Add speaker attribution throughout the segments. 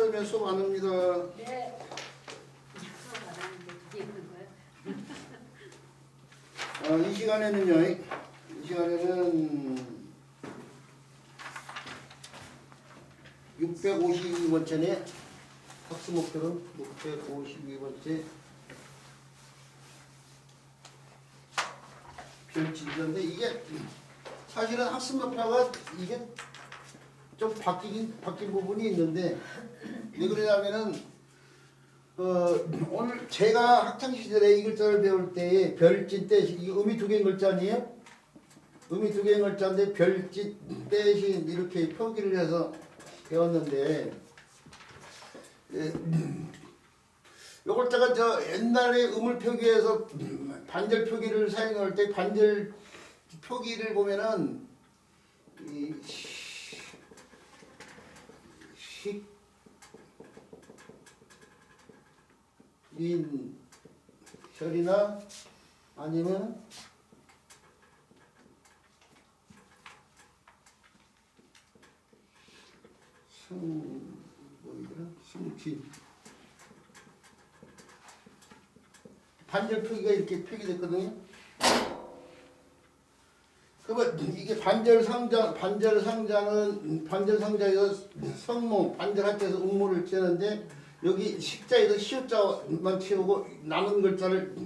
Speaker 1: 않으면 수업 안 합니다.
Speaker 2: 네. 수업 안 하는데 그게 있는 거야?
Speaker 1: 이 시간에는요. 이 시간에는 652번째네. 학습 목표는 652번째 별진인데 이게 사실은 학습 목표가 이게 좀 바뀐 부분이 있는데 왜 그러냐면은 오늘 제가 학창 시절에 이 글자를 배울 때에 별짓 때 이 음이 두 개인 글자 아니에요? 음이 두 개인 글자인데 별짓 대신 이렇게 표기를 해서 배웠는데 요 글자가 저 옛날에 음을 표기해서 반절 표기를 사용할 때 반절 표기를 보면은 이 식, 린, 혈이나 아니면 승진 반절 표기가 이렇게 표기됐거든요. 그러면 이게 반절 상자는 반절 상자에서 성모 반절 합쳐서 음모를 치는데 여기 식자에서 시옷자만 치우고 남은 글자를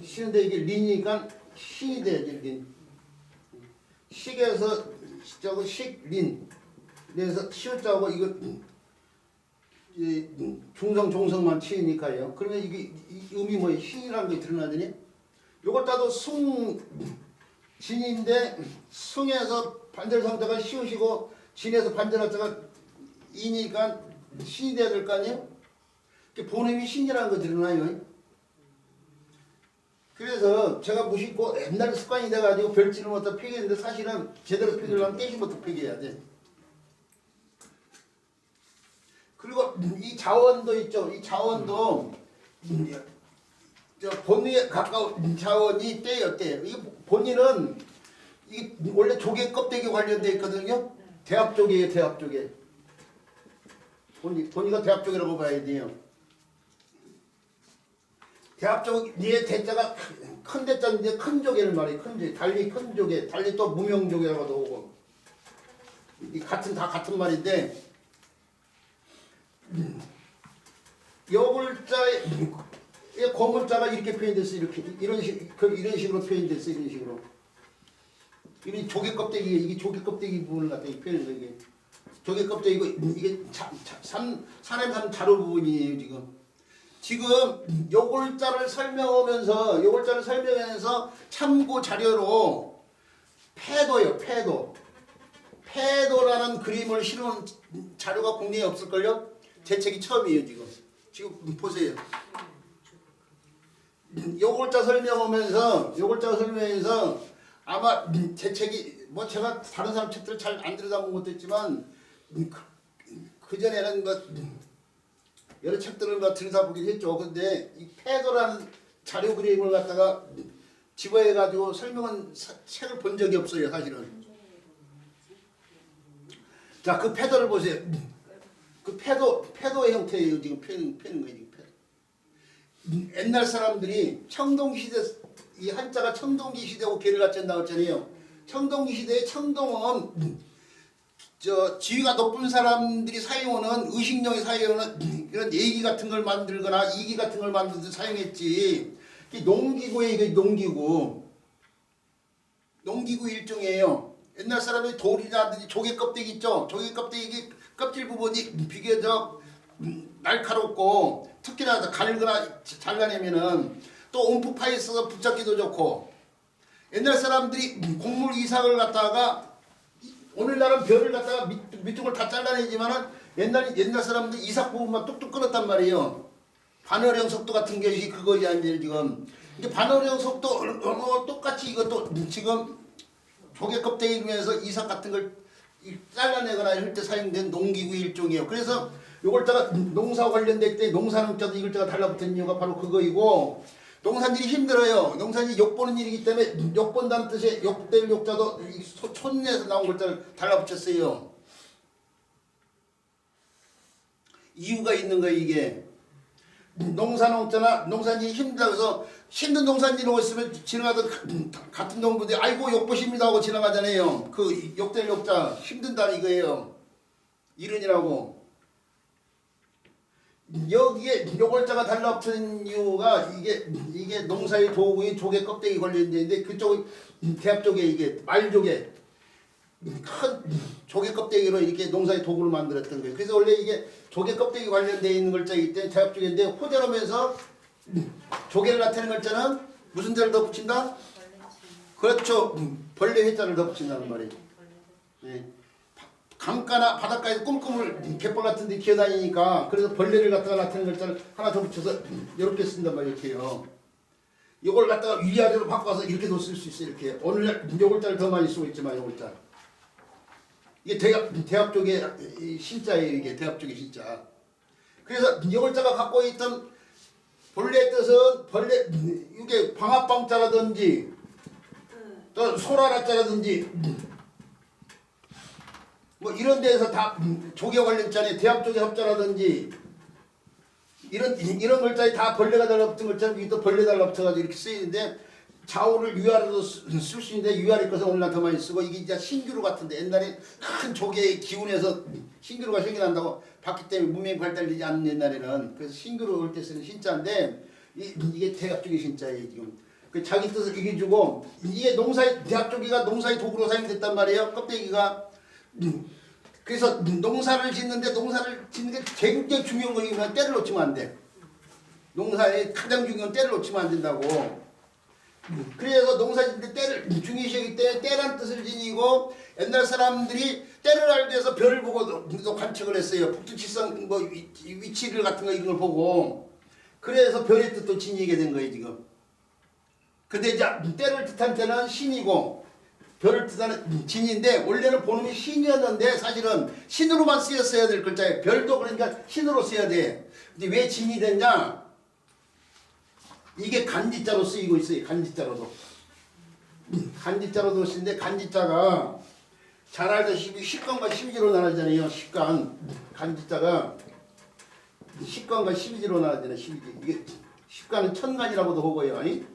Speaker 1: 치는데 이게 린이니까 신이 돼야지 린. 식에서 저거 식린. 그래서 시옷자하고 이거 중성 종성만 치니까요. 그러면 이게 음이 뭐 신이라는 게 드러나더니 요걸 따도 진인데 승에서 반절 상자가 시옷이고 진에서 반절 한자가 이니까 신이 돼야 될 거 아니에요? 본음이 신이라는 거 드러나요. 그래서 제가 무심코 옛날 습관이 돼가지고 별지를 못하고 표기했는데 사실은 제대로 표기를 하면 깨지부터 표기해야 돼. 그리고 이 자원도 있죠. 이 자원도 저 본위에 가까운 자원이 떼요, 떼. 이 본위는 이게 원래 조개 껍데기 관련돼 있거든요. 대합 조개예요, 대합 조개. 본위가 대합 조개라고 봐야 돼요. 대합 조개의 대자가 큰 대자인데 큰 조개를 말해요. 큰 조개, 달리 큰 조개, 달리 또 무명 조개라고도 오고. 이 다 같은 말인데. 요 글자에 고문자가 이렇게 표현됐어. 이렇게 이런 식으로 표현됐어. 이런 식으로. 이게 조개 껍데기, 이게 조개 껍데기 부분을 갖다 표현한 거 이게. 조개 껍데기고 이게 산에산 자루 부분이에요 지금. 지금 요 글자를 설명하면서 참고 자료로 패도요, 패도. 패도라는 그림을 실은 자료가 국내에 없을걸요? 제 책이 처음이에요 지금 보세요. 요 글자 설명하면서 아마 제 책이 뭐 제가 다른 사람 책들을 잘 안 들여다본 것도 있지만 그 전에는 뭐 여러 책들을 뭐 들여다보긴 했죠. 근데 이 패도라는 자료 그림을 갖다가 집어해가지고 설명한 책을 본 적이 없어요 사실은. 자, 그 패도를 보세요. 그 패도의 형태예요. 지금 패는 거예요. 지금 패도. 옛날 사람들이 청동시대, 이 한자가 청동기 시대하고 개를 같이 나왔잖아요. 청동기 시대의 청동은 지위가 높은 사람들이 사용하는 의식령이 사용하는 이런 예기 같은 걸 만들거나 이기 같은 걸 만들 때 사용했지. 이게 농기구예요. 이게 농기구 일종이에요. 옛날 사람이 돌이라든지 조개 껍데기 있죠. 조개 껍데기 껍질 부분이 비교적 날카롭고 특히나 갈거나 잘라내면은 또 움푹 파 있어서 붙잡기도 좋고. 옛날 사람들이 곡물 이삭을 갖다가 오늘날은 별을 갖다가 밑둥 걸 다 잘라내지만은 옛날 사람들 이삭 부분만 뚝뚝 끊었단 말이에요. 반월형 속도 같은 것이 그거지 아니에요 지금. 이게 반월형 속도 똑같이 이것도 지금 조개 껍데기 중에서 이삭 같은 걸 잘라내거나 할 때 사용된 농기구 일종이에요. 그래서 요걸다가 농사 관련될 때 농사능자도 이 글자가 달라붙은 이유가 바로 그거이고, 농산일이 힘들어요. 농산일이 욕보는 일이기 때문에 욕본다는 뜻의 욕될 욕자도 손에서 나온 글자를 달라붙였어요. 이유가 있는 거예요. 이게 농사농자나 농사일이 힘들다고 해서 힘든 농사일하고 있으면 지나가던 같은 농부들이 아이고 욕보십니다 하고 지나가잖아요. 그 욕될 욕자 힘든다 이거예요. 이른이라고. 여기에 요골자가 달라붙은 이유가 이게 농사의 도구인 조개 껍데기 걸린 데인데 그쪽 대합 쪽에 이게 말조개 큰 조개 껍데기로 이렇게 농사의 도구를 만들었던 거예요. 그래서 원래 이게 조개 껍데기 관련되어 있는 글자이기 때문에 대합 쪽인데 호대로면서 조개를 나타내는 글자는 무슨 자를 더 붙인다? 그렇죠. 벌레 회자를 더 붙인다는 말이에요. 네. 강가나 바닷가에서 꿈꿈을 갯벌 같은 데 기어다니니까 그래서 벌레를 갖다가 나타내는 글자를 하나 더 붙여서 이렇게 쓴단 말이에요. 이렇게요. 이걸 갖다가 위아래로 바꿔서 이렇게도 쓸 수 있어요. 이렇게 오늘날 요글자를 더 많이 쓰고 있지만 요글자 이게 대합 쪽의 신자예요. 이게 대합 쪽의 신자. 그래서 요글자가 갖고 있던 본래의 뜻은 벌레 이게 방앗방자라든지 또 소라라자라든지 뭐 이런 데에서 다 조개 관련자네 대합 쪽의 합자라든지 이런 글자에 다 벌레가 달라붙은 글자는 여기 또 벌레 달라붙어가지고 이렇게 쓰이는데 좌우를 위아래로 쓸 수 있는데 위아래 것은 오늘날 더 많이 쓰고 이게 이제 신규루 같은데 옛날에 큰 조개의 기운에서 신규루가 생겨난다고 봤기 때문에 문명이 발달되지 않는 옛날에는 그래서 신규루 올 때 쓰는 신자인데 이게 대합 쪽의 신자예요 지금. 그 자기 뜻을 이겨주고 이게 농사의 대합 쪽이가 농사의 도구로 사용됐단 말이에요. 껍데기가. 그래서 농사를 짓는 게 굉장히 중요한 거니까 때를 놓치면 안 돼. 농사의 가장 중요한 때를 놓치면 안 된다고. 그래서 농사 짓는 때 때를 중요시하기 때문에 때란 뜻을 지니고 옛날 사람들이 때를 알기 위해서 별을 보고도 관측을 했어요. 북두칠성 뭐 위치를 같은 거 이런 걸 보고 그래서 별의 뜻도 지니게 된 거예요 지금. 근데 이제 때를 뜻한 때는 신이고 별을 뜻하는 진인데 원래는 본음이 신이었는데 사실은 신으로만 쓰였어야 될 글자예요. 별도 그러니까 신으로 써야 돼. 근데 왜 진이 됐냐? 이게 간지자로 쓰이고 있어요. 간지자로도. 간지자로도 쓰는데 간지자가 잘 알다시피 식간과 심지로 나눠지잖아요. 식간. 간지자가 식간과 심지로 나눠지잖아요. 심지. 이게 식간은 천간이라고도 하고요. 아니?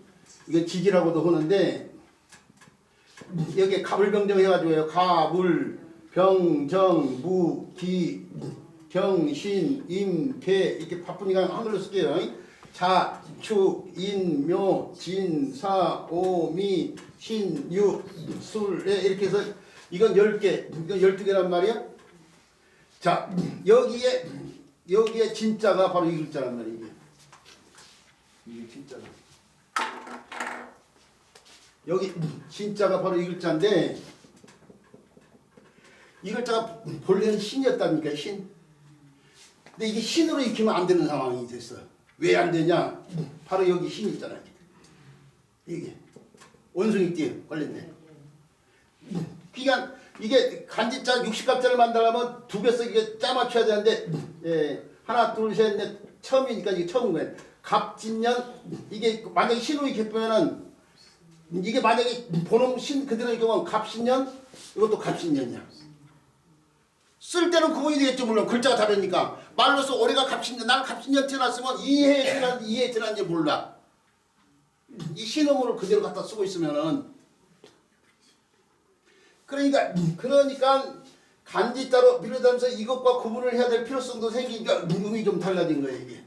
Speaker 1: 이거 지지라고도 하는데 여기에 갑을병정 해가지고요. 가불, 병정, 무, 기, 경, 신, 임, 개 이렇게 바쁘니까 한글로 쓸게요. 자, 추, 인, 묘, 진, 사, 오, 미, 신, 유, 술 이렇게 해서 이건 10개, 이건 12개란 말이야. 자, 여기에 진짜가 바로 이 글자란 말이야. 이게 진짜다. 여기 진짜가 바로 이 글자인데 이 글자가 본래는 신이었다니까 신. 근데 이게 신으로 익히면 안 되는 상황이 됐어. 왜 안 되냐? 바로 여기 신 있잖아요. 이게 원숭이띠 관련돼. 그러니까 이게 간지자 60갑자를 만들려면 두 배씩 이게 짜 맞춰야 되는데 하나 둘 셋 넷 처음이니까 이게 처음 거예요. 갑진년 이게 만약에 신으로 익히면은 이게 만약에 본음 신 그대로의 경우는 갑신년 이것도 갑신년이야. 쓸 때는 구분이 되겠죠. 물론 글자가 다르니까 말로서 올해가 갑신년 나는 갑신년 태어났으면 이해에 태어났는지 몰라. 이 신음으로 그대로 갖다 쓰고 있으면은 그러니까 간지자로 밀어다면서 이것과 구분을 해야 될 필요성도 생기니까 음이 좀 달라진 거예요 이게.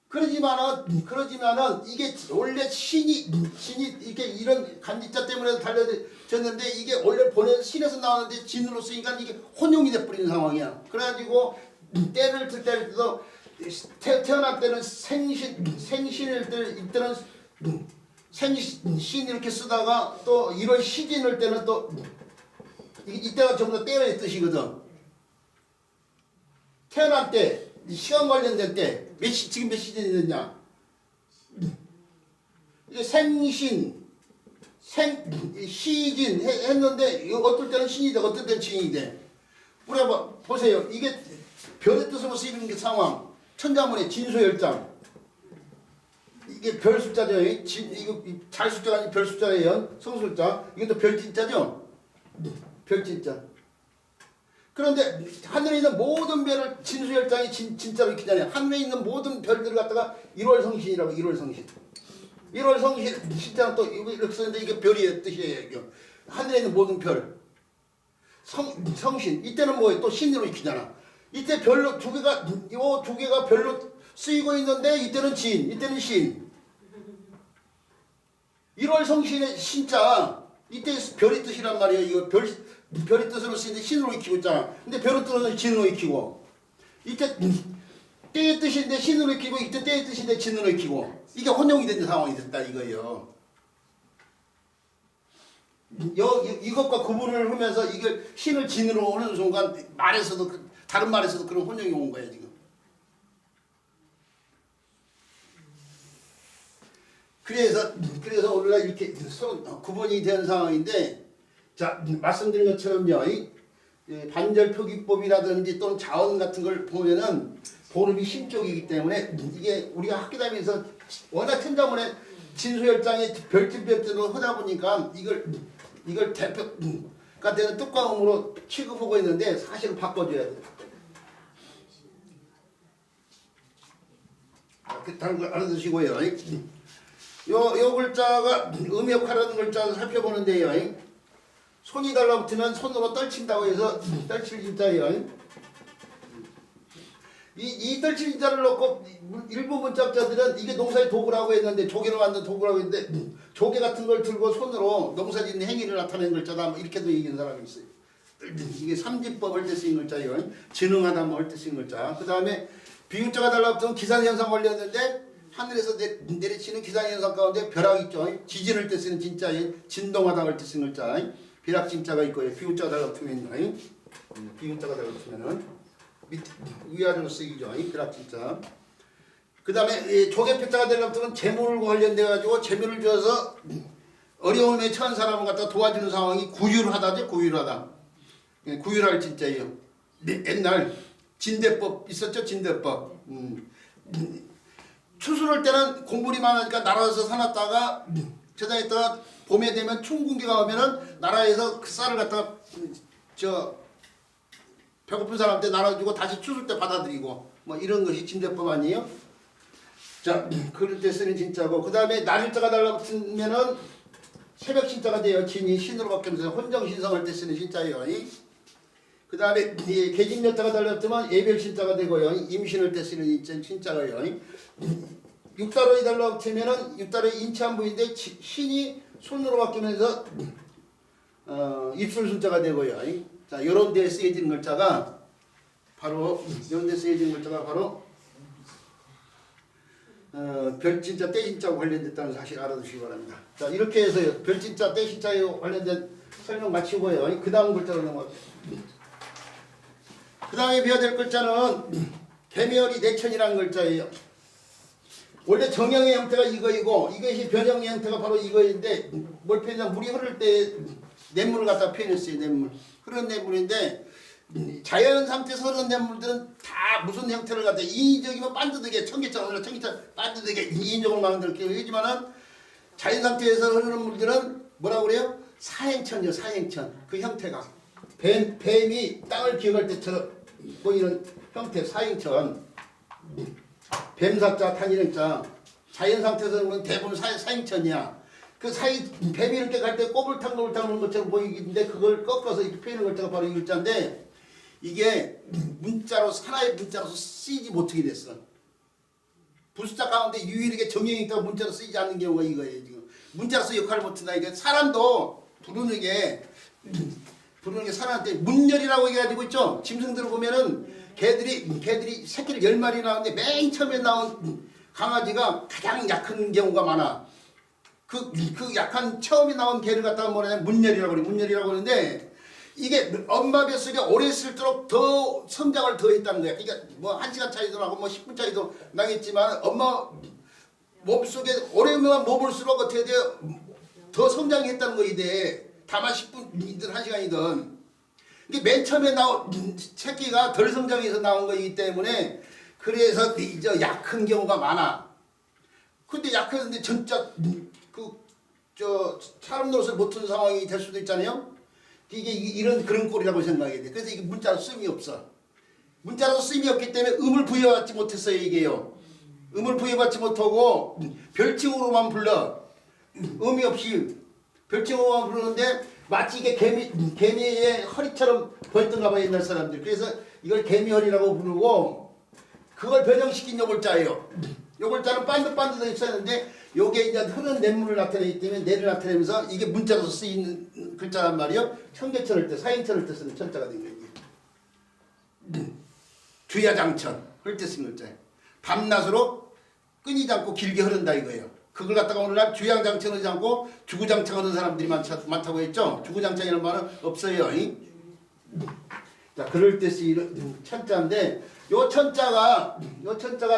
Speaker 1: 그러지만은 이게 원래 신이 이렇게 이런 간지자 때문에 달려졌는데 이게 원래 본래 신에서 나왔는데 진으로 쓰니까 이게 혼용이 돼버리는 상황이야. 그래가지고 때를 틀 때도 태어날 때는 생신일 때는 생신 이렇게 쓰다가 또 1월 시진일 때는 또 이때가 전부 다 때의 뜻이거든. 태어날 때 시간 관련된 때 지금 몇 시즌이 됐냐? 이게 생신, 시진 했는데 어떨 때는 신이 돼, 어떨 때는 진이 돼. 우리 한번 보세요. 이게 별의 뜻으로 쓰이는 게 상황. 천자문의 진소열장. 이게 별 숫자죠. 이거 잘 숫자가 아니고 별 숫자예요. 성숫자. 이것도 별진자죠. 별진자. 그런데 하늘에 있는 모든 별을 진수열장이 진짜로 익히잖아요. 하늘에 있는 모든 별들을 갖다가 1월 성신이라고. 1월 성신. 1월 성신 진짜는 또 이렇게 쓰는데 이게 별이의 뜻이에요. 이게. 하늘에 있는 모든 별. 성신. 이때는 뭐예요? 또 신으로 익히잖아. 이때 별로 두 개가 요 두 개가 별로 쓰이고 있는데 이때는 진, 이때는 신. 1월 성신의 신자. 이때 별의 뜻이란 말이에요. 이거 별의 뜻으로 쓰이는데 신으로 익히고 있잖아. 근데 별의 뜻은 진으로 익히고. 이때 때의 뜻인데 신으로 익히고 이때 때의 뜻인데 진으로 익히고. 이게 혼용이 된 상황이 됐다 이거예요. 이것과 구분을 하면서 이걸 신을 진으로 하는 순간 말에서도 다른 말에서도 그런 혼용이 온 거예요 지금. 그래서 오늘날 이렇게 구분이 된 상황인데, 자 말씀드린 것처럼요, 반절 표기법이라든지 또는 자언 같은 걸 보면은 보름이 힘쪽이기 때문에 이게 우리가 학교 다니면서 워낙 천자문에 진수열장에 별진별들로 하다 보니까 이걸 대표가 되는 뜻과음으로 취급하고 있는데 사실은 바꿔줘야 돼. 다른 걸 알아두시고요. 요 글자가 음역하라는 글자를 살펴보는데요. 손이 달라붙으면 손으로 떨친다고 해서 떨칠 진자예요. 이 떨칠 진자를 넣고 일부 문자자들은 이게 농사의 도구라고 했는데, 조개로 만든 도구라고 했는데 조개 같은 걸 들고 손으로 농사짓는 행위를 나타내는 글자다 뭐 이렇게도 얘기하는 사람이 있어요. 이게 삼진법 할 때 쓰인 글자예요. 지능하다 뭐 할 때 쓰인 글자. 그 다음에 비유자가 달라붙으면 기상현상 걸렸는데 하늘에서 내리치는 기상현상 가운데 벼락 있죠. 지진할 때 쓰는 진짜에 진동하다 할 때 쓰는 글자. 벼락 진짜가 있고요. 비유자가 달라붙으면요. 비유자가 달라붙으면은 위아래로 쓰이죠. 벼락 진짜. 그 다음에 조개표자가 달라붙으면 재물과 관련돼 가지고 재물을 줘서 어려움에 처한 사람을 갖다 도와주는 상황이 구휼하다죠. 구휼하다. 구휼할 진짜예요. 옛날 진대법 있었죠. 진대법. 추수할 때는 곡물이 많으니까 나라에서 사놨다가 저장했다가 봄에 되면 춘궁기가 오면은 나라에서 그 쌀을 갖다가 배고픈 사람한테 나눠주고 다시 추수 때 받아들이고 뭐 이런 것이 진대법 아니에요? 자, 그럴 때 쓰는 진짜고, 그 다음에 날일자가 달라붙으면은 새벽 신자가 돼요. 진이 신으로 바뀌면서 혼정신성할 때 쓰는 신자예요. 그 다음에 계집여자가 달라붙으면 예별 신자가 되고요. 임신할 때 쓰는 신자가요. 육다로이 달라붙으면은 육다로이 인치한부인데 신이 손으로 바뀌면서 입술 순자가 되고요. 자, 요런 데에 쓰여지는 글자가 바로 별진자 떼진자와 관련됐다는 사실 알아두시기 바랍니다. 자, 이렇게 해서 별진자 떼진자에 관련된 설명 마치고요. 그 다음 글자로 넘어갈게요. 그 다음에 배워야 될 글자는 개멸이 내천이라는 글자예요. 원래 정형의 형태가 이거이고 이것이 변형의 형태가 바로 이거인데, 뭘 표현하면 물이 흐를 때 냇물을 갖다 표현했어요. 냇물. 흐르는 냇물인데 자연 상태에서 흐르는 냇물들은 다 무슨 형태를 갖다 인위적이면 반듯하게 청계천 반듯하게 인위적으로 만들게 하지만은 자연 상태에서 흐르는 물들은 뭐라고 그래요? 사행천이요. 사행천. 그 형태가 뱀이 땅을 기어갈 때처럼 보이는 형태 사행천. 뱀사자 탄이령자. 자연 상태에서는 대부분 사행천이야. 그 뱀이 이렇게 갈 때 꼬불탕 하는 것처럼 보이는데 그걸 꺾어서 이렇게 표현한 글자가 바로 이 글자인데, 이게 문자로 하나의 문자로서 쓰이지 못하게 됐어. 부숫자 가운데 유일하게 정형이 있다고 문자로 쓰이지 않는 경우가 이거예요. 지금 문자로서 역할을 못한다. 이게 사람도 부르는 게 사람한테 문열이라고 얘기가지고 있죠. 짐승들을 보면은 개들이 새끼를 10마리 낳았는데 맨 처음에 나온 강아지가 가장 약한 경우가 많아. 그 약한 처음에 나온 개를 갖다가 뭐냐면 문열이라고 그래. 문열이라고 하는데 이게 엄마 뱃속에 오래 있을수록 더 성장을 더 했다는 거야. 그러니까 뭐 1시간 차이도 나고 뭐 10분 차이도 나겠지만 엄마 몸속에 오래만 머물수록 어떻게 돼요? 더 성장했다는 거이 돼. 다만 10분이든 1시간이든. 이게 맨 처음에 나온 새끼가 덜 성장해서 나온 거이기 때문에 그래서 약한 경우가 많아. 근데 약했는데 진짜 사람 노릇을 못하는 상황이 될 수도 있잖아요. 이게 이런 그런 꼴이라고 생각해야 돼. 그래서 이게 문자로 쓰임이 없어. 문자로 쓰임이 없기 때문에 음을 부여받지 못했어요 이게요. 음을 부여받지 못하고 별칭으로만 불러. 음이 없이 별칭으로만 부르는데 마치 이게 개미의 허리처럼 보였던가 봐요 옛날 사람들. 그래서 이걸 개미허리라고 부르고 그걸 변형시킨 요글자예요. 요글자는 반듯반듯하게 있었는데 요게 이제 흐른 냇물을 나타내기 때문에 내를 나타내면서 이게 문자로서 쓰이는 글자란 말이요. 청계천을 때 사행천을 때 쓰는 천자가 된 거예요. 주야장천 흐를 때 쓰는 글자예요. 밤낮으로 끊이지 않고 길게 흐른다 이거예요. 그걸 갖다가 오늘날 주야장천 하지 않고 주구장창 하는 사람들이 많다고 했죠. 주구장창이라는 말은 없어요. 자, 그럴 때 쓰이는 천자인데 요 천자가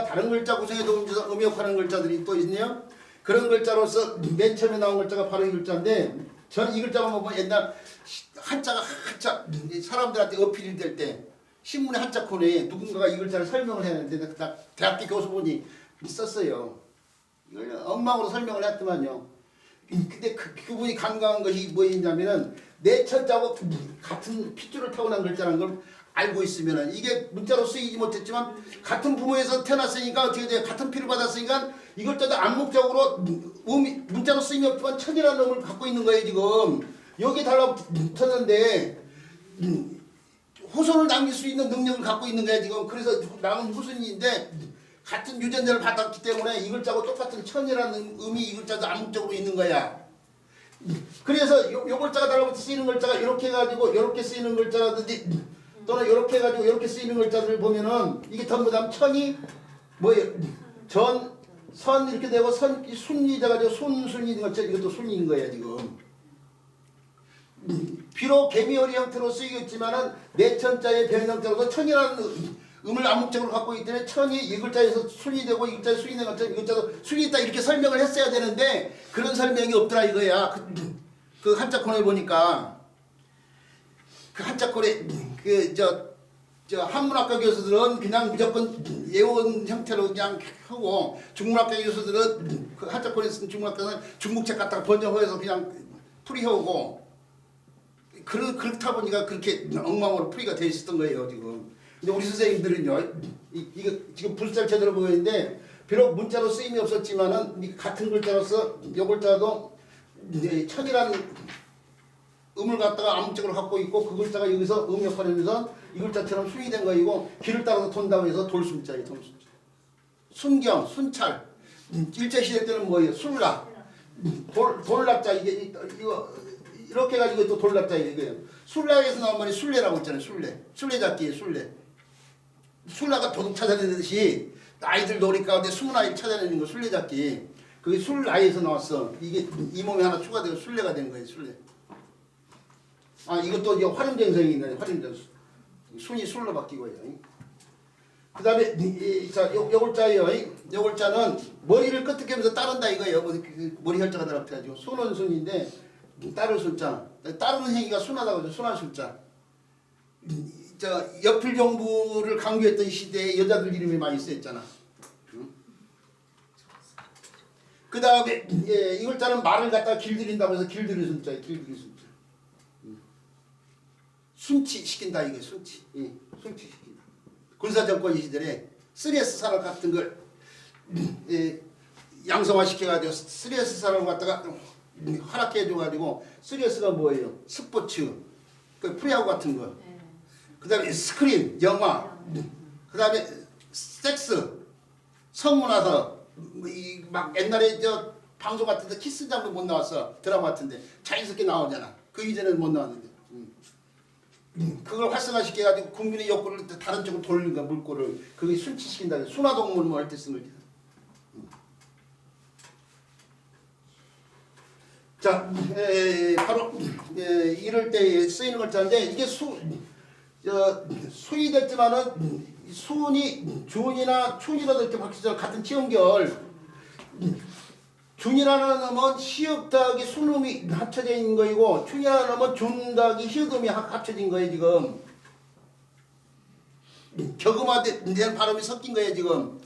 Speaker 1: 다른 글자 구성에 도움줘서 음역하는 글자들이 또 있네요. 그런 글자로서 맨 처음에 나온 글자가 바로 이 글자인데 저는 이 글자만 보면 옛날 한자가 사람들한테 어필이 될 때 신문에 한자 코너에 누군가가 이 글자를 설명을 했는데 나 대학교 교수분이 썼어요. 이걸 엉망으로 설명을 했더만요. 근데 그분이 간과한 것이 뭐였냐면은 내 천자하고 같은 핏줄을 타고난 글자라는 걸 알고 있으면은 이게 문자로 쓰이지 못했지만 같은 부모에서 태어났으니까 어떻게 돼? 같은 피를 받았으니까 이 글자도 암묵적으로 문자로 쓰임이 없지만 천이라는 놈을 갖고 있는 거예요 지금. 여기 달라붙었는데 후손을 남길 수 있는 능력을 갖고 있는 거야 지금. 그래서 남은 후손인데 같은 유전자를 받았기 때문에 이 글자하고 똑같은 천이라는 의미 이 글자도 암묵적으로 있는 거야. 그래서 요 글자가 달라붙어 쓰이는 글자가 이렇게 해가지고 이렇게 쓰이는 글자라든지 또는 이렇게 해가지고 이렇게 쓰이는 글자들을 보면은 이게 전부 다 천이 뭐예요? 전, 선 이렇게 되고 순이 돼가지고 순이 된 것처럼 이것도 순인 거야 지금. 비록 개미허리 형태로 쓰이겠지만은 내 천자의 변형자로서 천이라는 음을 암묵적으로 갖고 있기 때문에 천이 이 글자에서 순이 되고 이 글자에 순이 된 것처럼 이 글자도 순이 있다 이렇게 설명을 했어야 되는데 그런 설명이 없더라 이거야. 그 한자 코너에 보니까 그 한자 코너에 저 한문학과 교수들은 그냥 무조건 예원 형태로 그냥 하고 중문학과 교수들은 그 한자 코너에 쓴 중문학과는 중국책 갖다가 번역해서 그냥 풀이해오고 그렇다 보니까 그렇게 엉망으로 풀이가 돼 있었던 거예요 지금. 근데 우리 선생님들은요, 이거 지금 불살 제대로 보고 있는데 비록 문자로 쓰임이 없었지만은 같은 글자로서 이 글자도 천이라는 음을 갖다가 암묵적으로 갖고 있고 그 글자가 여기서 음역하면서 이 글자처럼 순이 된 거이고 길을 따라서 돈다고 해서 돌순자예요. 돌순자. 순경, 순찰. 일제시대 때는 뭐예요? 술락. 돌락자 이거 이렇게 해가지고 또 돌락자 이거예요. 술락에서 나온 말이 술래라고 했잖아요. 술래잡기예요. 술라가 도둑 찾아내듯이 아이들 놀이 가운데 숨은 아이를 찾아내는 거 술래잡기. 그게 술라에서 나왔어. 이게 이 몸에 하나 추가되고 술래가 된 거예요. 술래. 아 이것도 이제 활용정성이 있네. 활용정성. 순이 술로 바뀌고요. 그 다음에 요 글자예요. 요 글자는 머리를 끄떡하면서 따른다 이거예요. 머리 혈자가 달라붙어가지고 순은 순인데 따를 순자. 따르는 행위가 순하다고 하죠. 순한 순자. 여필 정부를 강조했던 시대에 여자들 이름이 많이 쓰였잖아. 그 다음에 이 글자는 말을 갖다가 길들인다고 해서 길들이 순자예요. 길들이 순자. 순치시킨다 이게 순치. 순치시킨다. 군사정권 시절에 3S 산업 같은 걸 양성화시켜가지고 3S 산업을 갖다가 허락해줘가지고 3S가 뭐예요? 스포츠, 그 프리야구 같은 거. 그 다음에 스크린, 영화, 그 다음에 섹스, 성문화서, 막 옛날에 방송 같은 데 키스 장면 못 나왔어. 드라마 같은데. 자연스럽게 나오잖아. 그 이전에는 못 나왔는데. 그걸 활성화시켜가지고 국민의 욕구를 다른 쪽으로 돌리는 거야, 물꼬를. 그게 순치시킨다. 순화동물 뭐 할 때 쓰는 거지. 자, 바로 이럴 때 쓰이는 글자인데 이게 수이 됐지만은 수은이 준이나 춘이라도 이렇게 바뀌죠. 같은 치음결. 준이라는 놈은 시읍 더하기 순음이 합쳐져 있는 거이고 춘이라는 놈은 준 더하기 히읗음이 합쳐진 거예요 지금. 격음화된 발음이 섞인 거예요 지금.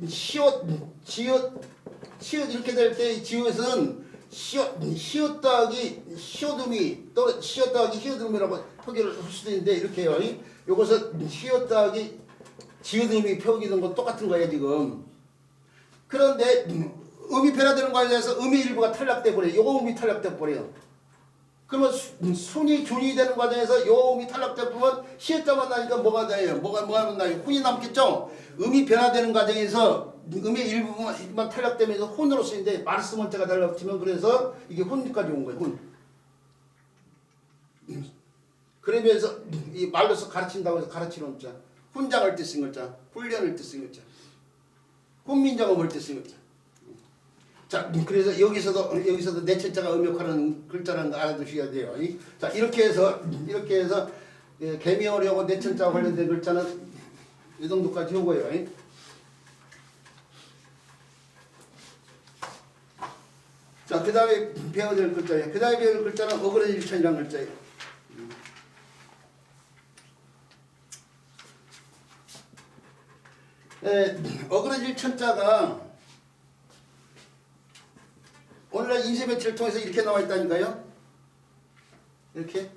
Speaker 1: 시옷, 지읒, 시읒 이렇게 될 때 지읒은 시옷 더하기 시옷음이 또는 시옷 더하기 히읗음이라고 표기를 할 수도 있는데 이렇게 해요. 요것은 시옷 더하기 지읒음이 표기된 건 똑같은 거예요 지금. 그런데 음이 변화되는 과정에서 음의 일부가 탈락돼 버려요. 요거 음이 탈락돼 버려요. 그러면 순이 균이 되는 과정에서 요 음이 탈락돼 보면 시옷자만 나니까 뭐가 돼요? 뭐가 나요? 혼이 남겠죠. 음이 변화되는 과정에서 음의 일부만 탈락되면서 혼으로 쓰이는데 말씀 원자가 달라붙으면 그래서 이게 혼까지 온 거예요. 혼. 그러면서 이 말로서 가르친다고 해서 가르치는 원자, 훈장할 때 쓴 글자, 훈련할 때 쓴 글자, 훈민정음할 때 쓴 글자. 자, 그래서 여기서도 내천자가 음역하는 글자라는 거 알아두셔야 돼요. 자, 이렇게 해서 개미어려고 내천자와 관련된 글자는 이 정도까지 오고요. 자, 그 다음에 배워야 될 글자예요. 그 다음에 배워야 될 글자는 어그러질천이라는 글자예요. 어그러질 천자가 오늘날 인쇄매체를 통해서 이렇게 나와 있다니까요. 이렇게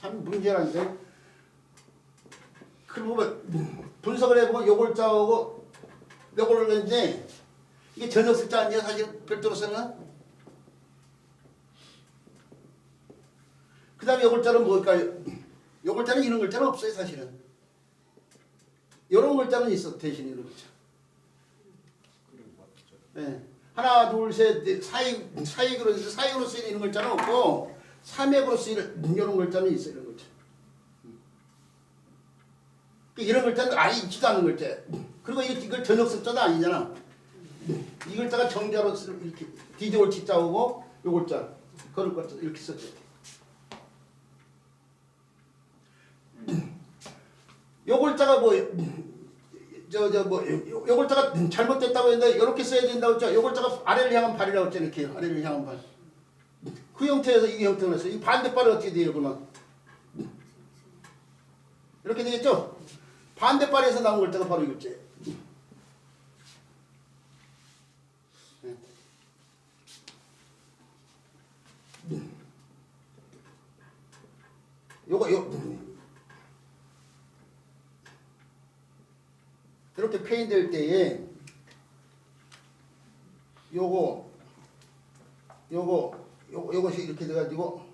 Speaker 1: 참 문제라는데. 그리고 분석을 해보면 요 글자하고 요걸 했는데 이게 전역습자 아니에요 사실 별도로서는. 그 다음에 요 글자는 뭘까요? 요 글자는 이런 글자는 없어요 사실은. 요런 글자는 있어 대신 이런 글자. 네. 하나 둘 셋 넷 사익으로 쓰이는 이런 글자는 없고 삼액으로 쓰이는 이런 글자는 있어 이런 글자. 이런 글자는 아예 있지도 않은 글자야. 그리고 이걸 전역습자도 아니잖아. 이 글자가 정자로 이렇게 뒤져올 치자오고 요 글자 그럴 글자 이렇게 썼죠. 요 글자가 뭐예요? 요 글자가 잘못됐다고 했는데 이렇게 써야 된다고 했죠. 요 글자가 아래를 향한 발이라고 했죠. 이렇게 아래를 향한 발. 그 형태에서 이 형태가 났어요. 이 반대발은 어떻게 돼요 그러면? 이렇게 되겠죠? 반대발에서 나온 글자가 바로 이 글자예요. 이렇게 표현될 때에 요것이 이렇게 돼가지고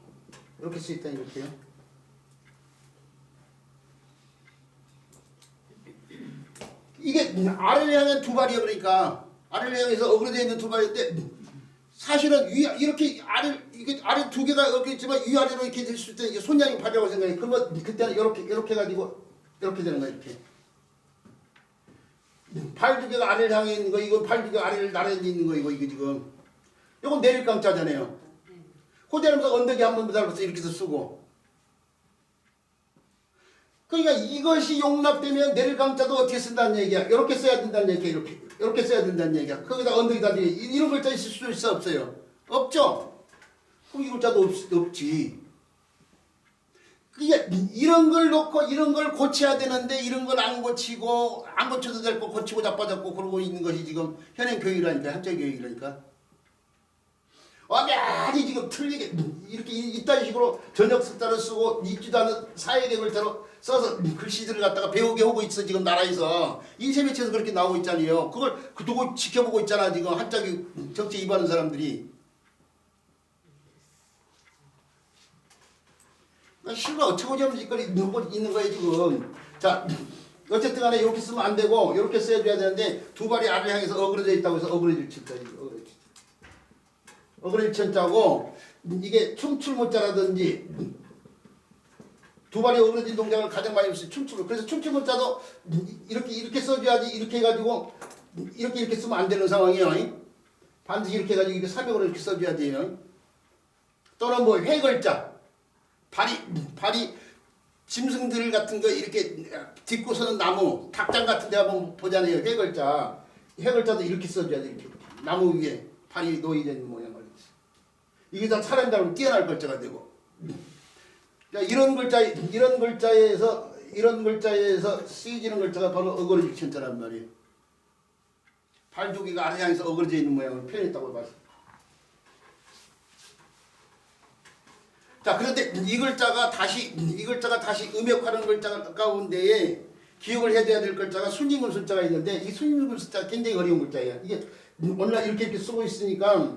Speaker 1: 이렇게 쓰였다 이렇게요. 이게 아래를 향한 두 발이에요. 그러니까 아래를 향해서 어그러져 있는 두 발인데 사실은 이렇게 아래 두 개가 이렇게 있지만 위아래로 이렇게 됐을 때 이게 손양이 발이라고 생각해. 그러면 그때는 이렇게 해가지고 이렇게 되는 거야 이렇게. 발 두 개가 아래를 향해 있는 거, 이거 발 두 개가 아래를 나란히 있는 거, 이거 지금. 이건 내릴 강자잖아요. 호재하면서 언덕에 한 번 달아서 이렇게도 쓰고. 그러니까 이것이 용납되면 내릴 강자도 어떻게 쓴다는 얘기야. 이렇게 써야 된다는 얘기야. 이렇게 써야 된다는 얘기야. 거기다 언덕에다 이런 글자 있을 수 있어 없어요? 없죠. 그럼 이 글자도 없지. 그게 이런 걸 놓고 이런 걸 고쳐야 되는데 이런 걸 안 고치고 안 고쳐도 될 거 고치고 자빠졌고 그러고 있는 것이 지금 현행 교육이라니까. 한자 교육이라니까. 완전히 지금 틀리게 이렇게 이딴 식으로 전역습자를 쓰고 읽지도 않은 사회계 글자로 써서 글씨들을 갖다가 배우게 하고 있어 지금 나라에서. 인쇄매체에서 그렇게 나오고 있잖아요. 그걸 두고 지켜보고 있잖아 지금 한자 교육 정책 입하는 사람들이. 실과 어처구니없는 짓거리 있는 거예요 지금. 자, 어쨌든 간에 이렇게 쓰면 안 되고 이렇게 써줘야 되는데 두 발이 아래를 향해서 어그러져 있다고 해서 어그러질 천자. 어그러질 천자고 이게 춤출문자라든지 두 발이 어그러진 동작을 가장 많이 쓰는 춤출. 그래서 춤출문자도 이렇게 써줘야지. 이렇게 해가지고 이렇게 쓰면 안 되는 상황이에요. 반드시 이렇게 해가지고 이렇게 사명으로 이렇게 써줘야 돼요. 또는 뭐 회글자. 발이 짐승들 같은 거 이렇게 딛고 서는 나무, 닭장 같은 데 한번 보잖아요. 해글자. 해글자도 이렇게 써줘야 돼. 이렇게. 나무 위에 발이 놓이는 모양을. 이게 다 사람들하고 뛰어날 글자가 되고. 그러니까 이런 글자에서 쓰여지는 글자가 바로 어그러질 천자란 말이에요. 발 두 개가 아래 향해서 어그러져 있는 모양을 표현했다고 봤어요. 자, 그런데 이 글자가 다시 음역하는 글자 가운데에 기억을 해둬야 될 글자가 순임금 순자가 있는데 이 순임금 순자가 굉장히 어려운 글자예요. 이게 오늘날 이렇게 쓰고 있으니까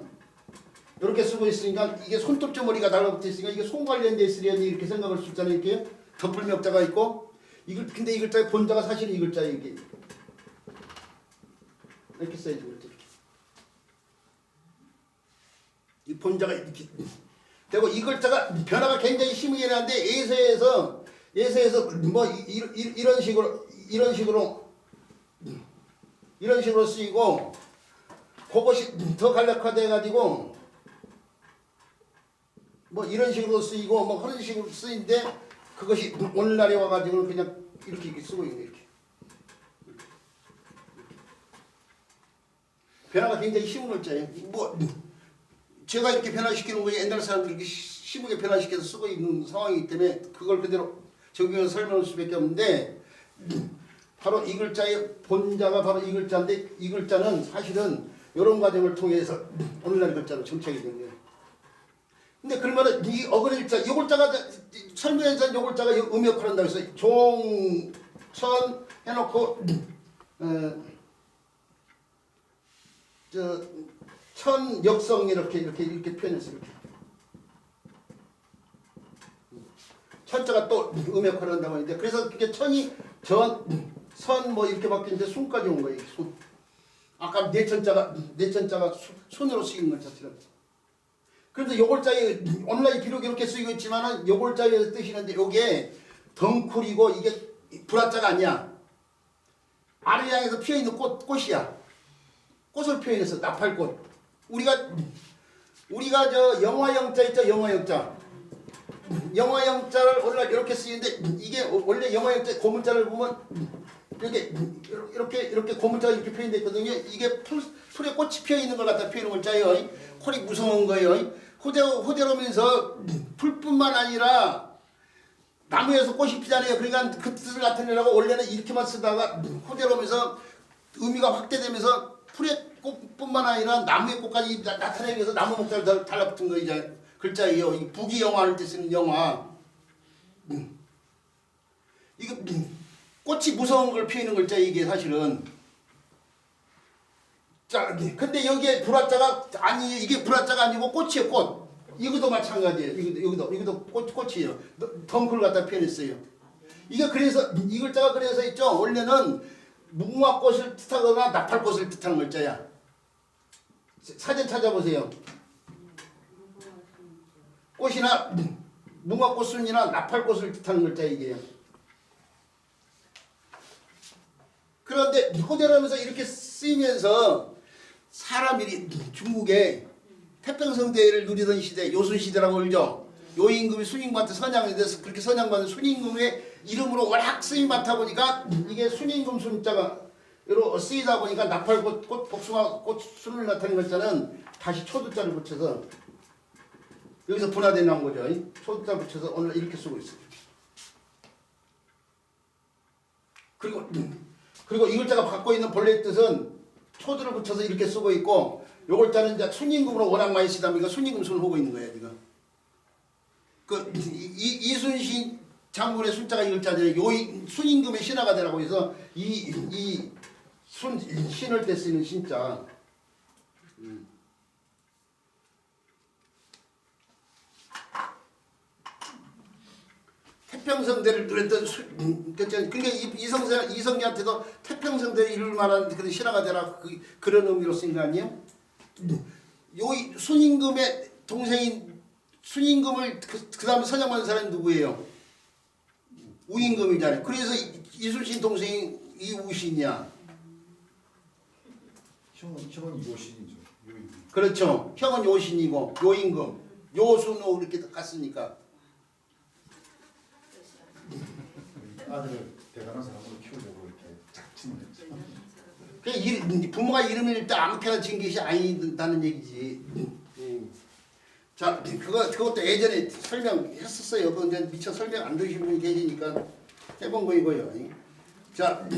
Speaker 1: 이렇게 쓰고 있으니까 이게 손톱저머리가 달라붙어 있으니까 이게 손 관련돼 있으려니 이렇게 생각할 수 있잖아요. 이렇게 덮을명자가 있고 근데 이 글자의 본자가 사실은 이 글자예요. 이렇게 써야지 이렇게. 이 본자가 이렇게 되고 이 글자가 변화가 굉장히 심하게 나는데 예서에서 뭐 이런 식으로 쓰이고 그것이 더 간략화돼 가지고 뭐 이런 식으로 쓰이고 뭐 그런 식으로 쓰인데 그것이 오늘날에 와가지고 그냥 이렇게 쓰고 있는 이렇게 변화가 굉장히 쉬운 글자예요. 뭐 제가 이렇게 변화시키는 거에 옛날 사람들이 이렇게 심하게 변화시켜서 쓰고 있는 상황이기 때문에 그걸 그대로 적용해서 설명할 수밖에 없는데 바로 이 글자의 본자가 바로 이 글자인데 이 글자는 사실은 이런 과정을 통해서 오늘날 글자로 정착이 된 거예요. 근데 그러면은 이 어그리 글자, 이 글자가 설명에서 이 글자가 음역을 한다고 해서 종천 해놓고 천역성 이렇게 표현했어요. 이렇게. 천자가 또 음역을 한다고 하는데 그래서 그게 천이 선 뭐 이렇게 바뀌는데 순까지 온 거예요. 순. 아까 내천자가 손으로 쓰이는 것 자체는. 그래서 요골자에 오늘날 비록 이렇게 쓰이고 있지만은 요골자의 뜻이는데 요게 덩쿨이고 이게 불화자가 아니야. 아래 향해서 피어 있는 꽃이야. 꽃을 표현해서 나팔꽃. 우리가 저 영화영자 있죠, 영화영자. 영화영자를 오늘날 이렇게 쓰이는데 이게 원래 영화영자 고문자를 보면 이렇게 고문자가 이렇게 표현되어 있거든요. 이게 풀에 꽃이 피어 있는 걸 갖다 표현한 글자예요. 콜이 무서운 거예요. 호대로면서 풀뿐만 아니라 나무에서 꽃이 피잖아요. 그러니까 그 뜻을 나타내려고 원래는 이렇게만 쓰다가 호대로면서 의미가 확대되면서 풀의 꽃뿐만 아니라 나무의 꽃까지 나타내기 위해서 나무 목자를 달라붙은 거 이제 글자예요. 이 부귀영화할 때 쓰는 영화. 이거 꽃이 무서운 걸 피우는 글자 이게 사실은. 자, 근데 여기에 불화자가 아니 이게 불화자가 아니고 꽃이에요. 꽃. 이것도 마찬가지예요. 이것도 꽃이에요. 덩쿨 갖다 표현했어요. 이게 그래서 이 글자가 그래서 있죠. 원래는 무궁화꽃을 뜻하거나 나팔꽃을 뜻하는 글자야. 사전 찾아보세요. 꽃이나 무궁화꽃순이나 나팔꽃을 뜻하는 글자 이게요. 그런데 호대라면서 이렇게 쓰이면서 사람들이 중국에 태평성대를 누리던 시대 요순시대라고 그러죠. 요임금이 순임금한테 선양이 돼서 그렇게 선양받은 순임금의 이름으로 워낙 쓰임 많다 보니까 이게 순임금 순자가 여러 쓰이다 보니까 나팔꽃, 복숭아꽃 순을 나타내는 글자는 다시 초두자를 붙여서 여기서 분화돼 나온 거죠. 초두자 붙여서 오늘 이렇게 쓰고 있어요. 그리고 이 글자가 갖고 있는 본래 뜻은 초두를 붙여서 이렇게 쓰고 있고 요 글자는 이제 순임금으로 워낙 많이 쓰다 보니까 순임금 순을 하고 있는 거예요. 지금. 이순신 장군의 순자가 이 글자잖아요. 순임금의 신하가 되라고 해서 이 신을 때 쓰는 신자. 태평성대를 누렸던 그러니까 이성계한테도 태평성대를 이룰 만한 그런 신하가 되라 그런 의미로 쓴 거 아니에요? 요 순임금의 동생인 순임금을 그 다음에 선양받은 사람이 누구예요? 우임금이잖아요. 그래서 이순신 동생이 이우신이야.
Speaker 3: 형은 요신이죠.
Speaker 1: 그렇죠. 형은 요신이고 요임금, 요순으로 이렇게 갔으니까.
Speaker 3: 아들을 대단한 사람으로 키우려고 이렇게 작심을 했죠.
Speaker 1: 부모가 이름을 일단 아무렇게나 지은 것이 아니다는 얘기지. 자, 그것도 예전에 설명했었어요. 근데 미처 설명 안 들으신 분이 계시니까 해본 거 이거요. 자,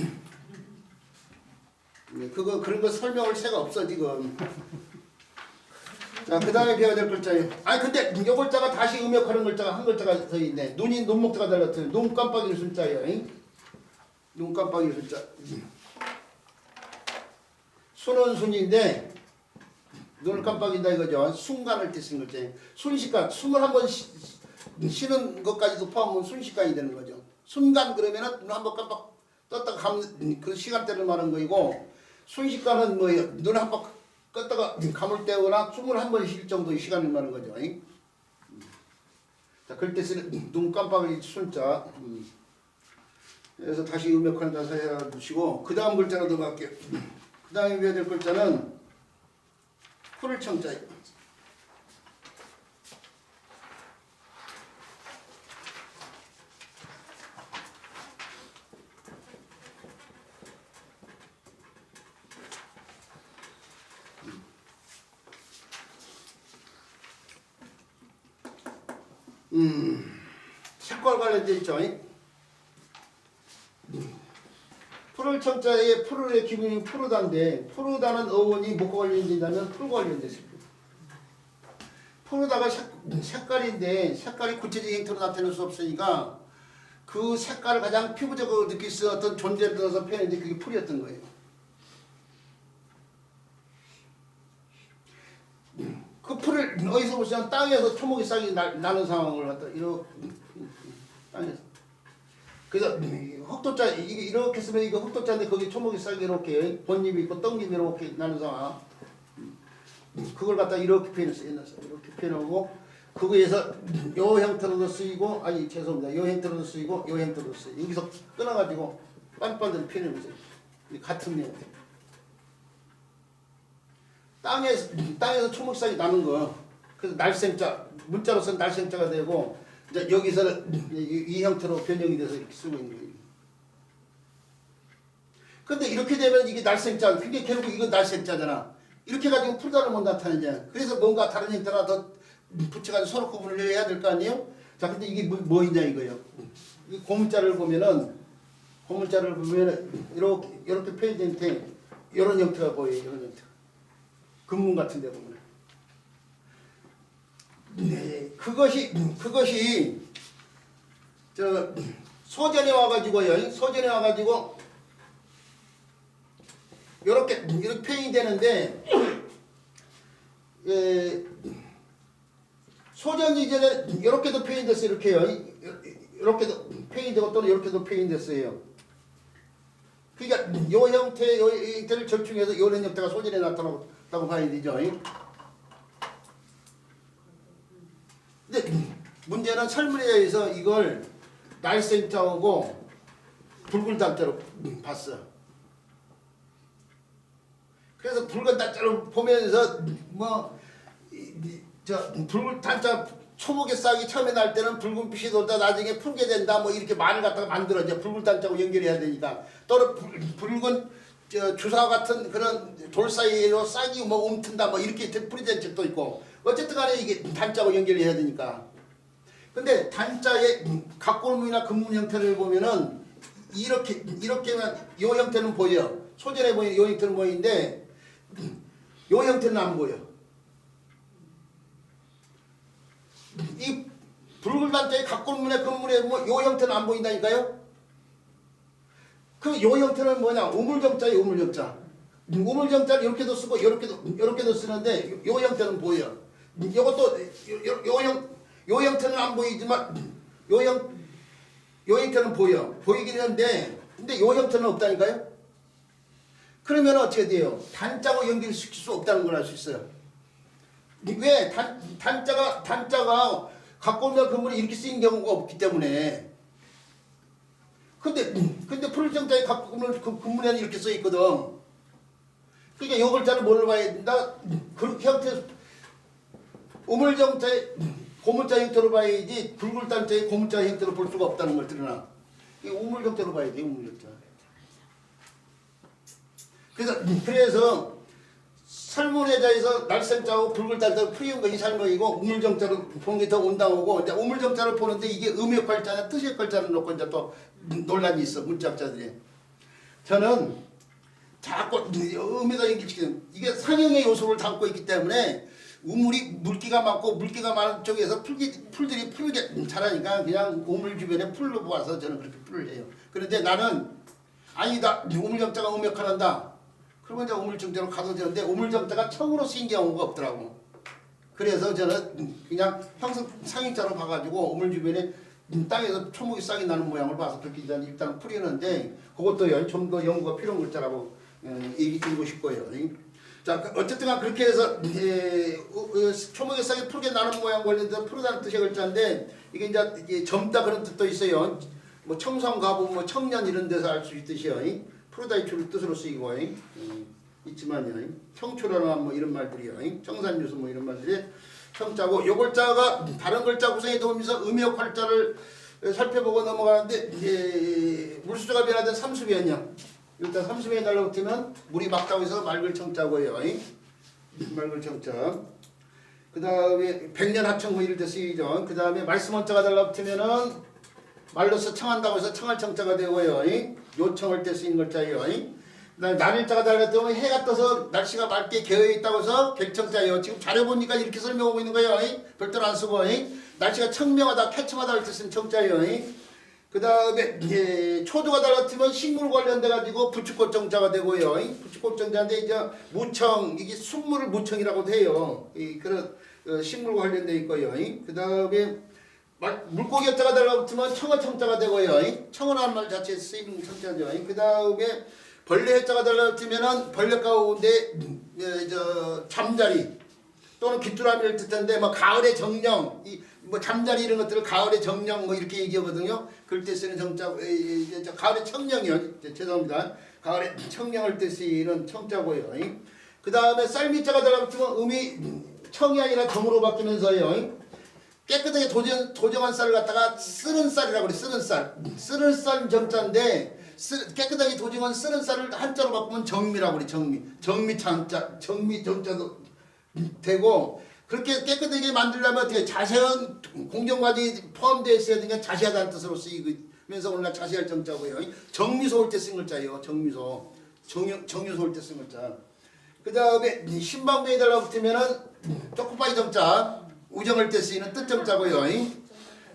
Speaker 1: 그런 거 설명할 새가 없어 지금. 자, 그 다음에 배워야 될 글자예요. 아니 근데 요 글자가 다시 음역하는 글자가 한 글자가 더 있네. 눈이 눈목자가 달랐어요. 눈 깜빡이는 순자예요. 잉? 눈 깜빡이는 순자. 순은 순인데 눈을 깜빡인다 이거죠. 순간을 뜻하는 글자예요. 순식간, 숨을 한번 쉬는 것까지도 포함하면 순식간이 되는 거죠. 순간 그러면은 눈 한번 깜빡 떴다가 감는 그 시간대를 말하는 거이고, 순식간은 뭐예요? 눈 한번 껐다가 감을 때거나 숨을 한 번 쉴 정도의 시간을 말하는 거죠. 자, 그럴 때 쓰는 눈 깜빡이 순자. 그래서 다시 음역하는 자세 해주시고, 그 다음 글자로 넘어갈게요. 그 다음에 외워야 될 글자는 풀을 청자예요. 색깔 관련되어 있죠. 풀을 청자에 풀의 기분이 푸르다인데, 푸르다는 어원이 뭐가 관련된다면 풀과 관련됐습니다. 푸르다가 색깔인데, 색깔이 구체적인 형태로 나타낼 수 없으니까 그 색깔을 가장 피부적으로 느낄 수 있는 어떤 존재를 들어서 표현했는데 그게 풀이었던 거예요. 그 풀을 어디서 보시면 땅에서 초목이 싹이 나는 상황을 갖다 이렇게 땅에서. 그래서 흑도자 이게 이렇게 쓰면 이거 흑도자인데 거기 초목이 싹이 이렇게 본잎이 있고 떡잎이 이렇게 나는 상황. 그걸 갖다 이렇게 표현했어요. 이렇게 표현하고 그거에서 요 형태로도 쓰이고, 아니 죄송합니다. 요 형태로도 쓰이고 요 형태로도 쓰이고, 여기서 끊어가지고 빤빤대로 표현해보세요. 같은 형태. 땅에서 초목싹이 나는 거. 그래서 날생자, 문자로서는 날생자가 되고, 이제 여기서는 이 형태로 변형이 돼서 이렇게 쓰고 있는 거예요. 근데 이렇게 되면 이게 날생자, 그게 결국 이거 날생자잖아. 이렇게 가지고 풀다를 못 나타내냐. 그래서 뭔가 다른 형태나 더 붙여가지고 서로 구분을 해야 될 거 아니에요? 자, 근데 이게 뭐이냐 이거예요. 이 고문자를 보면은, 이렇게 표현된 형태, 이런 형태가 보여요. 이런 형태. 금문 같은 데 보면. 네, 그것이 저 소전에 와가지고요. 소전에 와가지고 이렇게 표현이 되는데, 소전이 이제는 이렇게도 표현이 됐어요. 이렇게요. 이렇게도 표현이 되고 또는 이렇게도 표현이 됐어요. 그러니까 요 형태를 절충해서 이런 형태가 소전에 나타났다고 봐야 되죠. 근데 문제는 설문에 의해서 이걸 날생자하고 붉은 단자로 봤어. 그래서 붉은 단자로 보면서 붉은 단자 초목의 싹이 처음에 날 때는 붉은 빛이 돌다 나중에 붉게 된다 뭐 이렇게 말을 갖다가 만들어져. 붉은 단자하고 연결해야 되니까. 또는 붉은 주사 같은 그런 돌 사이로 싹이 뭐 움튼다 뭐 이렇게 뿌리된 책도 있고, 어쨌든 간에 이게 단자하고 연결해야 되니까. 근데 단자의 각골문이나 근문 형태를 보면은 이렇게만 요 형태는 보여. 소전에 보이는 요 형태는 보이는데 요 형태는 안 보여. 이 붉은 단자의 각골문의 근문에 뭐 요 형태는 안 보인다니까요. 그 요 형태는 뭐냐? 우물정자예요. 우물정자. 우물정자를 이렇게도 쓰고 이렇게도 쓰는데 요 형태는 보여. 요것도 요 형태는 안 보이지만 요 형태는 보이긴 하는데, 근데 요 형태는 없다니까요. 그러면 어떻게 돼요? 단자하고 연결시킬 수 없다는 걸 알 수 있어요. 왜? 단자가 각골문 근문이 이렇게 쓰인 경우가 없기 때문에. 근데 풀정자의 각골문 근문에는 이렇게 써 있거든. 그러니까 요 글자를 뭘로 봐야 된다? 그 형태, 우물정자의 고문자 형태로 봐야지 붉은 단자의 고문자 형태로 볼 수가 없다는 걸 드러나. 이 우물 형태로 봐야 돼. 우물 형태. 그래서 설문회자에서 날생자하고 붉은 단자로 풀이한 것이 설명이고, 우물정자로 본 게 더 온당하고, 이제 우물정자를 보는데 이게 음역할자냐 뜻역할자를 놓고 이제 또 논란이 있어. 문자학자들이. 저는 자꾸 음에다 연결시키는, 이게 상형의 요소를 담고 있기 때문에 우물이 물기가 많고 물기가 많은 쪽에서 풀들이 풀게 자라니까 그냥 우물 주변에 풀로 모아서 저는 그렇게 풀을 해요. 그런데 나는 아니다 우물정자가 음역하는다. 그러면 이제 우물정자로 가도 되는데 우물정자가 청으로 쓰인 경우가 없더라고. 그래서 저는 그냥 평생 상인자로 봐가지고 우물 주변에 땅에서 초목이 싹이 나는 모양을 봐서 그렇게 일단 풀이는데 그것도 좀 더 연구가 필요한 글자라고 얘기 드리고 싶고요. 자 어쨌든 그렇게 해서 초목의 싹이 푸르게 나는 모양 관련돼서 푸르다는 뜻의 글자인데 이게 이제 젊다 그런 뜻도 있어요. 뭐 청성가부 뭐 청년 이런 데서 알 수 있듯이요. 푸르다의 뜻으로 쓰이고 있지만요. 청초라나 뭐 이런 말들이요. 청산유수 뭐 이런 말들이 청자고 요 글자가 다른 글자 구성에 도우면서 음역 활자를 살펴보고 넘어가는데 이제 물수조가 변화된 삼수변형 일단 삼수변이 달라붙으면 물이 막다고 해서 맑을 청자고요. 맑을 청자. 그 다음에 백년하청 뭐 이럴 때 쓰이죠. 그 다음에 말씀 원자가 달라붙으면은 말로서 청한다고 해서 청할 청자가 되고요. 요청할 때 쓰인 글자예요. 그다음에 날일자가 달라붙으면 해가 떠서 날씨가 맑게 개어 있다고 해서 객청자예요. 지금 자료 보니까 이렇게 설명하고 있는 거예요. 별도로 안 쓰고 날씨가 청명하다, 쾌청하다 할 때 쓰는 청자예요. 그 다음에 초도가 달라붙으면 식물 관련돼 가지고 부축고청자가 되고요. 부축고청자인데 이제 무청 이게 순물을 무청이라고도 해요. 그런 식물과 관련돼 있고요. 그 다음에 물고기 자가 달라붙으면 청어청자가 되고요. 청어라는 말 자체에 쓰이는 청자죠. 그 다음에 벌레 해자가 달라붙으면은 벌레 가운데 잠자리 또는 귀뚜라미를 뜻하는데 뭐 가을의 정령 뭐 잠자리 이런 것들을 가을의 정령 뭐 이렇게 얘기하거든요. 그럴 때 쓰는 정자 가을의 청령이요. 죄송합니다. 가을의 청령을 때 쓰이는 청자고요. 그 다음에 쌀미자가 달라붙으면 음이 청이 아니라 정으로 바뀌면서요. 깨끗하게 도정한 쌀을 갖다가 쓰는 쌀이라고 그래. 쓰는 쌀 정자인데 깨끗하게 도정한 쓰는 쌀을 한자로 바꾸면 정미라고 그래. 정미 정자도 되고 그렇게 깨끗하게 만들려면 어떻게 자세한 공정 과정이 포함되어 있어야 되니까 자세하다는 뜻으로 쓰이면서 오늘날 자세할 정자고요. 정미소 올 때 쓴 글자예요. 정미소 정유소 올 때 쓴 글자. 그 다음에 신방명이 달라붙으면은 쪼꼬파이 정자 우정할 때 쓰이는 뜻정자고요.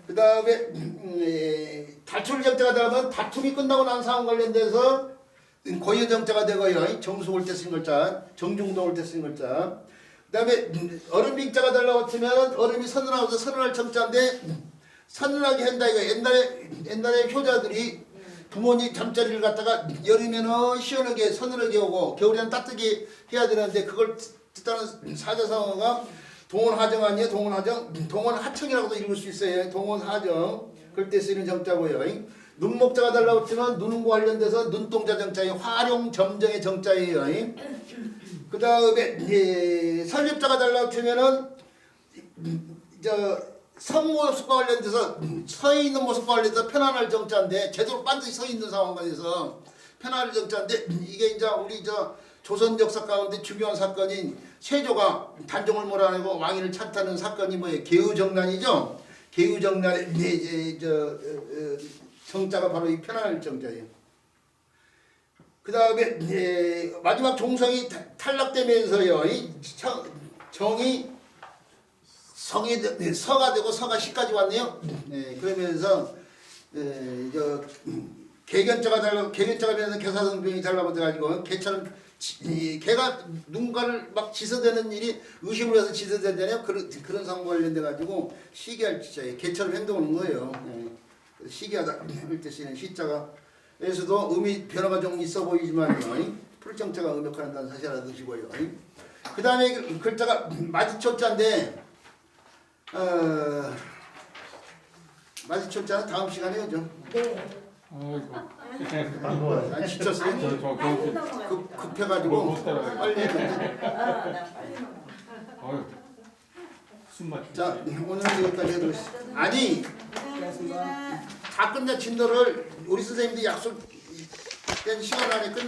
Speaker 1: 그 다음에 다툴 정자가 들어가면 다툼이 끝나고 난 상황 관련돼서 고유 정자가 되고요. 정수 올 때 쓴 글자, 정중도 올 때 쓴 글자. 그 다음에 얼음 빙자가 달라붙으면 얼음이 선언하고서 선언할 정자인데 선언하게 한다 이거. 옛날에 효자들이 부모님 잠자리를 갖다가 여름에는 시원하게 선언하게 오고 겨울에는 따뜻하게 해야 되는데 그걸 뜻하는 사자성어가 동원하정 아니에요. 동원하청이라고도 읽을 수 있어요. 동원하정 그럴 때 쓰이는 정자고요. 눈목자가 달라붙으면 눈과 관련돼서 눈동자 정자예요. 활용점정의 정자예요. 그 다음에 설립자가 달라붙으면은 성모습과 관련돼서 서 있는 모습과 관련돼서 편안할 정자인데 제대로 반드시 서 있는 상황에서 편안할 정자인데 이게 이제 우리 조선 역사 가운데 중요한 사건인 세조가 단종을 몰아내고 왕위를 찬탈하는 사건이 뭐예요? 개우정난이죠. 개우정난의 정자가 바로 이 편안할 정자예요. 그 다음에 마지막 종성이 탈락되면서요, 정이 서가 되고 서가 시까지 왔네요. 그러면서 개견자가 되면서 개사성병이 달라붙어가지고 개처럼 개가 누군가를 막 지서대는 일이 의심을 해서 지서대잖아요. 그런 상황과 관련돼 가지고 시기할 시자예요. 개처럼 행동하는 거예요. 시기하다 할 때 쓰이는 시자가 에서도 의미 변화가 좀 있어 보이지만요. 풀정자가 음역한다는 사실 알아두시고요. 그 다음에 글자가 마지초자인데 마지초자는 다음 시간에 오죠.
Speaker 2: 네.
Speaker 1: 안 지쳤어요? 급해가지고 빨리 했는데.
Speaker 2: 나 빨리 먹어.
Speaker 1: 자 오늘 여기까지 해도 아니 다 끝내 진도를 우리 선생님들이 약속된 시간 안에 끝내